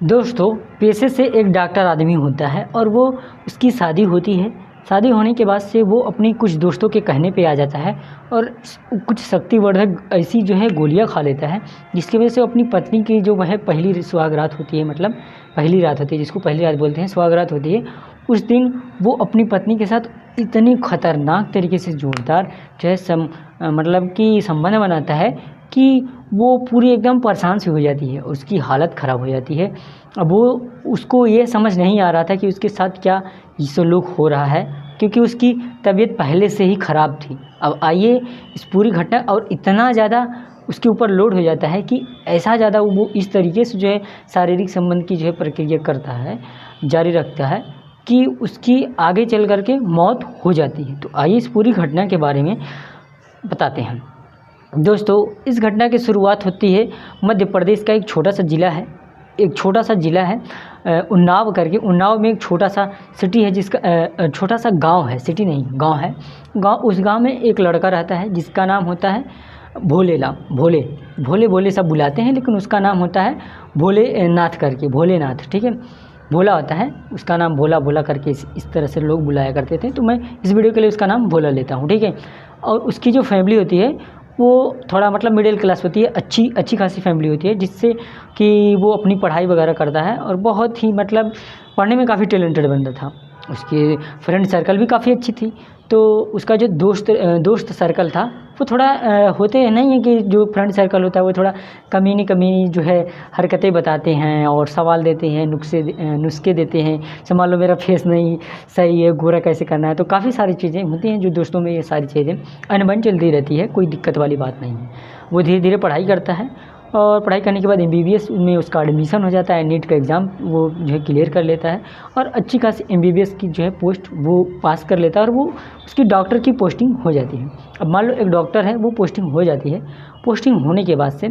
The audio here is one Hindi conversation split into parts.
दोस्तों, पेशे से एक डॉक्टर आदमी होता है और वो उसकी शादी होती है। शादी होने के बाद से वो अपनी कुछ दोस्तों के कहने पे आ जाता है और कुछ शक्तिवर्धक ऐसी जो है गोलियां खा लेता है, जिसकी वजह से वो अपनी पत्नी की जो वह पहली सुहागरात होती है, मतलब पहली रात होती है, जिसको पहली रात बोलते हैं, सुहागरात होती है। उस दिन वो अपनी पत्नी के साथ इतनी खतरनाक तरीके से जोरदार जो है मतलब कि संबंध बनाता है कि वो पूरी एकदम परेशान सी हो जाती है, उसकी हालत ख़राब हो जाती है। अब वो उसको ये समझ नहीं आ रहा था कि उसके साथ क्या सलूक हो रहा है, क्योंकि उसकी तबीयत पहले से ही ख़राब थी। अब आइए इस पूरी घटना, और इतना ज़्यादा उसके ऊपर लोड हो जाता है कि ऐसा ज़्यादा वो इस तरीके से जो है शारीरिक संबंध की जो है प्रक्रिया करता है, जारी रखता है कि उसकी आगे चल कर के मौत हो जाती है। तो आइए इस पूरी घटना के बारे में बताते हैं। दोस्तों, इस घटना की शुरुआत होती है मध्य प्रदेश का एक छोटा सा ज़िला है उन्नाव करके। उन्नाव में एक छोटा सा सिटी है, जिसका छोटा सा गांव है, सिटी नहीं गांव है। उस गांव में एक लड़का रहता है जिसका नाम होता है भोले सब बुलाते हैं, लेकिन उसका नाम होता है भोलेनाथ करके, भोलेनाथ, ठीक है। भोला होता है, उसका नाम भोला करके इस तरह से लोग बुलाया करते थे। तो मैं इस वीडियो के लिए उसका नाम भोला लेता हूँ, ठीक है। और उसकी जो फैमिली होती है वो थोड़ा मतलब मिडिल क्लास होती है, अच्छी खासी फैमिली होती है, जिससे कि वो अपनी पढ़ाई वगैरह करता है और बहुत ही मतलब पढ़ने में काफ़ी टैलेंटेड बंदा था। उसकी फ्रेंड सर्कल भी काफ़ी अच्छी थी। तो उसका जो दोस्त सर्कल था वो थोड़ा होते नहीं है कि जो फ्रेंड सर्कल होता है वो थोड़ा कमीनी जो है हरकतें बताते हैं और सवाल देते हैं, नुस्खे देते हैं। समझ लो मेरा फेस नहीं सही है, गोरा कैसे करना है। तो काफ़ी सारी चीज़ें होती हैं जो दोस्तों में, ये सारी चीज़ें अनबन चलती रहती है, कोई दिक्कत वाली बात नहीं है। वो धीरे धीरे पढ़ाई करता है और पढ़ाई करने के बाद MBBS में उसका एडमिशन हो जाता है। नीट का एग्ज़ाम वो जो है क्लियर कर लेता है और अच्छी खासी MBBS की जो है पोस्ट वो पास कर लेता है और वो उसकी डॉक्टर की पोस्टिंग हो जाती है। अब मान लो एक डॉक्टर है, वो पोस्टिंग हो जाती है। पोस्टिंग होने के बाद से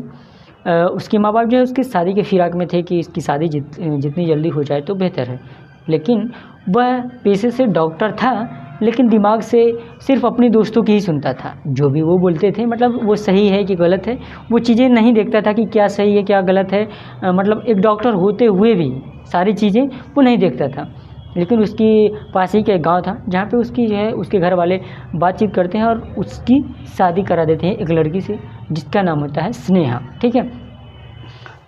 उसके माँ बाप जो है उसकी शादी के फिराक में थे कि इसकी शादी जितनी जल्दी हो जाए तो बेहतर है। लेकिन वह पेशे से डॉक्टर था, लेकिन दिमाग से सिर्फ अपने दोस्तों की ही सुनता था। जो भी वो बोलते थे, मतलब वो सही है कि गलत है, वो चीज़ें नहीं देखता था कि क्या सही है क्या गलत है। मतलब एक डॉक्टर होते हुए भी सारी चीज़ें वो नहीं देखता था। लेकिन उसकी पास ही का एक गाँव था जहाँ पे उसकी जो है उसके घर वाले बातचीत करते हैं और उसकी शादी करा देते हैं एक लड़की से, जिसका नाम होता है स्नेहा, ठीक है।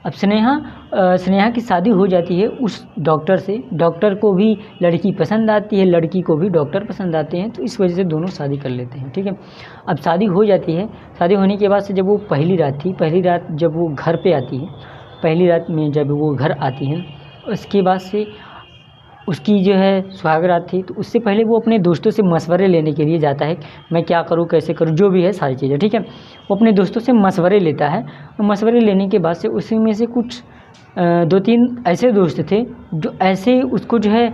अब स्नेहा की शादी हो जाती है उस डॉक्टर से। डॉक्टर को भी लड़की पसंद आती है, लड़की को भी डॉक्टर पसंद आते हैं, तो इस वजह से दोनों शादी कर लेते हैं, ठीक है। अब शादी हो जाती है। शादी होने के बाद से जब वो पहली रात जब वो घर पे आती है, पहली रात में जब वो घर आती है, उसके बाद से उसकी जो है सुहागरात थी। तो उससे पहले वो अपने दोस्तों से मशवरे लेने के लिए जाता है, मैं क्या करूँ कैसे करूँ, जो भी है सारी चीज़ें, ठीक है। वो अपने दोस्तों से मशवरे लेता है। मशवरे लेने के बाद से उसी में से कुछ 2-3 ऐसे दोस्त थे जो ऐसे उसको जो है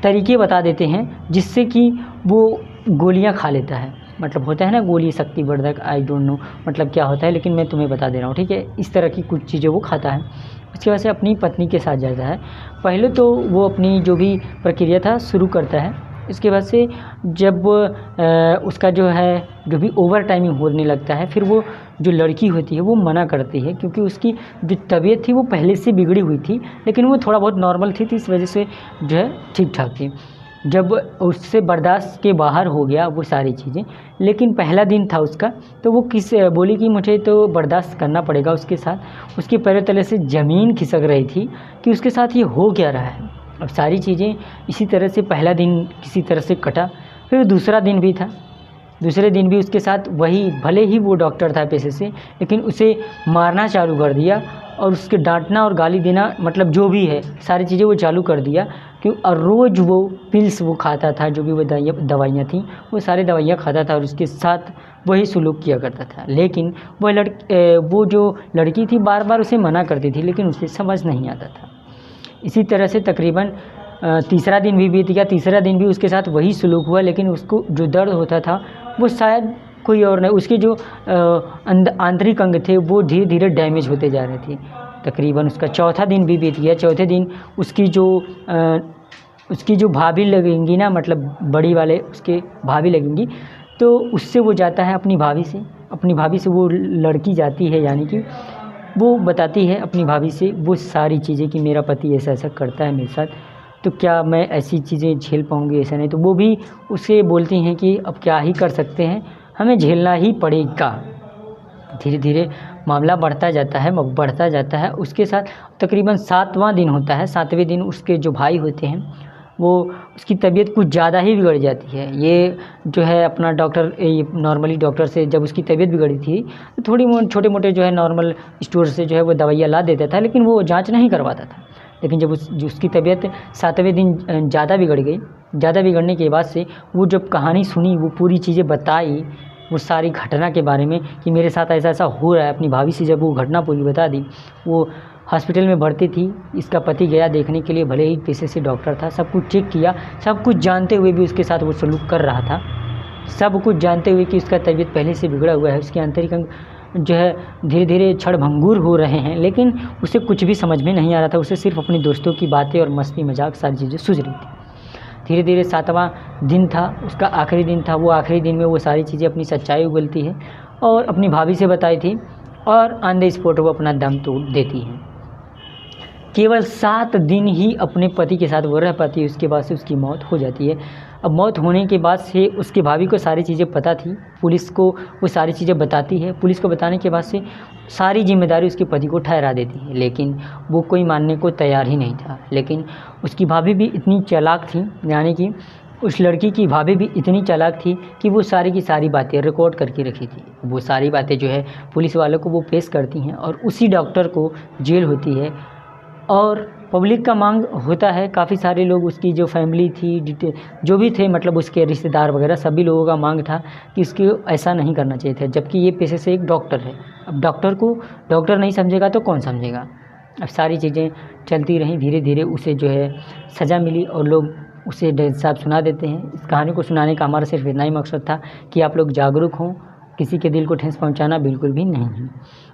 तरीके बता देते हैं जिससे कि वो गोलियां खा लेता है। मतलब होता है ना गोली शक्तिवर्धक, आई डोंट नो मतलब क्या होता है, लेकिन मैं तुम्हें बता दे रहा हूँ, ठीक है। इस तरह की कुछ चीज़ें वो खाता है। उसकी वजह से अपनी पत्नी के साथ जाता है। पहले तो वो अपनी जो भी प्रक्रिया था शुरू करता है। इसके बाद से जब उसका जो है जो भी ओवर टाइमिंग होने लगता है, फिर वो जो लड़की होती है वो मना करती है, क्योंकि उसकी जो तबीयत थी वो पहले से बिगड़ी हुई थी, लेकिन वो थोड़ा बहुत नॉर्मल थी, तो इस वजह से जो है ठीक ठाक थी। जब उससे बर्दाश्त के बाहर हो गया वो सारी चीज़ें, लेकिन पहला दिन था उसका, तो वो बोली कि मुझे तो बर्दाश्त करना पड़ेगा उसके साथ। उसके पैरों तले से ज़मीन खिसक रही थी कि उसके साथ ये हो क्या रहा है। अब सारी चीज़ें इसी तरह से पहला दिन किसी तरह से कटा। फिर दूसरा दिन भी था। दूसरे दिन भी उसके साथ वही, भले ही वो डॉक्टर था पेशे से, लेकिन उसे मारना चालू कर दिया और उसके डांटना और गाली देना, मतलब जो भी है सारी चीज़ें वो चालू कर दिया। क्यों? और रोज़ वो पिल्स वो खाता था, जो भी वो दवाइयाँ थी वो सारी दवाइयाँ खाता था और उसके साथ वही सुलूक किया करता था। लेकिन वो जो लड़की थी बार बार उसे मना करती थी, लेकिन उसे समझ नहीं आता था। इसी तरह से तकरीबन तीसरा दिन भी बीत गया। तीसरा दिन भी उसके साथ वही सुलूक हुआ, लेकिन उसको जो दर्द होता था वो शायद कोई और नहीं, उसके जो आंतरिक अंग थे वो धीरे धीरे डैमेज होते जा रहे थे। तकरीबन उसका चौथा दिन भी बीत गया। चौथे दिन उसकी जो भाभी लगेंगी ना, मतलब बड़ी वाले उसके भाभी लगेंगी, तो उससे वो जाता है अपनी भाभी से वो लड़की जाती है, यानी कि वो बताती है अपनी भाभी से वो सारी चीज़ें कि मेरा पति ऐसा ऐसा करता है मेरे साथ, तो क्या मैं ऐसी चीज़ें झेल पाऊँगी, ऐसा नहीं। तो वो भी उसे बोलती हैं कि अब क्या ही कर सकते हैं, हमें झेलना ही पड़ेगा। धीरे धीरे मामला बढ़ता जाता है। उसके साथ तकरीबन 7वां दिन होता है। 7वें दिन उसके जो भाई होते हैं वो उसकी तबीयत कुछ ज़्यादा ही बिगड़ जाती है। ये जो है अपना डॉक्टर ये नॉर्मली डॉक्टर से जब उसकी तबीयत बिगड़ी थी तो थोड़ी छोटे मोटे जो है नॉर्मल स्टोर से जो है वो दवाइयाँ ला देता था, लेकिन वो जाँच नहीं करवाता था। लेकिन जब उसकी तबीयत 7वें दिन ज़्यादा बिगड़ गई, ज़्यादा बिगड़ने के बाद से वो जब कहानी सुनी, वो पूरी चीज़ें बताई, वो सारी घटना के बारे में कि मेरे साथ ऐसा ऐसा हो रहा है, अपनी भाभी से जब वो घटना पूरी बता दी। वो हॉस्पिटल में भर्ती थी, इसका पति गया देखने के लिए, भले ही पेशे से डॉक्टर था, सब कुछ चेक किया, सब कुछ जानते हुए भी उसके साथ वो सलूक कर रहा था। सब कुछ जानते हुए कि उसका तबीयत पहले से बिगड़ा हुआ है, उसके आंतरिक अंग जो है धीरे धीरे क्षणभंगुर हो रहे हैं, लेकिन उसे कुछ भी समझ में नहीं आ रहा था। उसे सिर्फ अपने दोस्तों की बातें और मस्ती मजाक सारी चीज़ें सूझ रही थी। धीरे धीरे 7वां दिन था, उसका आखिरी दिन था। वो आखिरी दिन में वो सारी चीज़ें अपनी सच्चाई उगलती है और अपनी भाभी से बताई थी और ऑन द स्पॉट वो अपना दम तोड़ देती है। केवल 7 दिन ही अपने पति के साथ वो रह पाती है, उसके बाद से उसकी मौत हो जाती है। अब मौत होने के बाद से उसकी भाभी को सारी चीज़ें पता थी, पुलिस को वो सारी चीज़ें बताती है। पुलिस को बताने के बाद से सारी जिम्मेदारी उसके पति को ठहरा देती है, लेकिन वो कोई मानने को तैयार ही नहीं था। लेकिन उसकी भाभी भी इतनी चालाक थी, यानी कि उस लड़की की भाभी भी इतनी चालाक थी कि वो सारी की सारी बातें रिकॉर्ड करके रखी थी। वो सारी बातें जो है पुलिस वालों को वो पेश करती हैं और उसी डॉक्टर को जेल होती है। और पब्लिक का मांग होता है, काफ़ी सारे लोग, उसकी जो फैमिली थी, जो भी थे, मतलब उसके रिश्तेदार वगैरह सभी लोगों का मांग था कि उसको ऐसा नहीं करना चाहिए था, जबकि ये पेशे से एक डॉक्टर है। अब डॉक्टर को डॉक्टर नहीं समझेगा तो कौन समझेगा। अब सारी चीज़ें चलती रहीं, धीरे धीरे उसे जो है सज़ा मिली और लोग उसे जज साहब सुना देते हैं। इस कहानी को सुनाने का हमारा सिर्फ इतना ही मकसद था कि आप लोग जागरूक हों, किसी के दिल को ठेस पहुंचाना बिल्कुल भी नहीं है।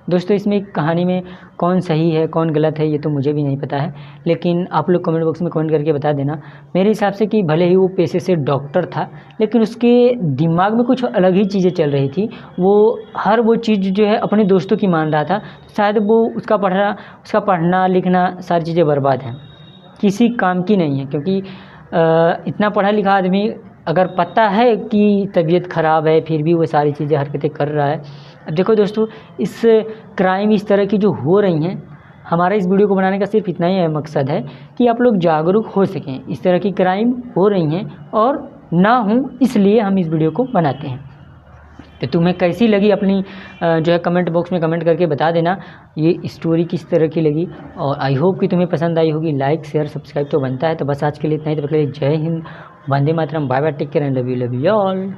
दोस्तों, इसमें कहानी में कौन सही है कौन गलत है ये तो मुझे भी नहीं पता है, लेकिन आप लोग कमेंट बॉक्स में कमेंट करके बता देना। मेरे हिसाब से कि भले ही वो पेशे से डॉक्टर था, लेकिन उसके दिमाग में कुछ अलग ही चीज़ें चल रही थी। वो हर वो चीज़ जो है अपने दोस्तों की मान रहा था। शायद वो उसका पढ़ना लिखना सारी चीज़ें बर्बाद हैं, किसी काम की नहीं है। क्योंकि इतना पढ़ा लिखा आदमी अगर पता है कि तबीयत ख़राब है फिर भी वो सारी चीज़ें हरकतें कर रहा है। अब देखो दोस्तों, इस क्राइम इस तरह की जो हो रही हैं, हमारा इस वीडियो को बनाने का सिर्फ इतना ही मकसद है कि आप लोग जागरूक हो सकें। इस तरह की क्राइम हो रही हैं और ना हो, इसलिए हम इस वीडियो को बनाते हैं। तो तुम्हें कैसी लगी अपनी जो है कमेंट बॉक्स में कमेंट करके बता देना ये स्टोरी किस तरह की लगी। और आई होप कि तुम्हें पसंद आई होगी। लाइक शेयर सब्सक्राइब तो बनता है। तो बस आज के लिए इतना ही। तो जय हिंद, वंदे मातरम, bye bye, take care and love you all.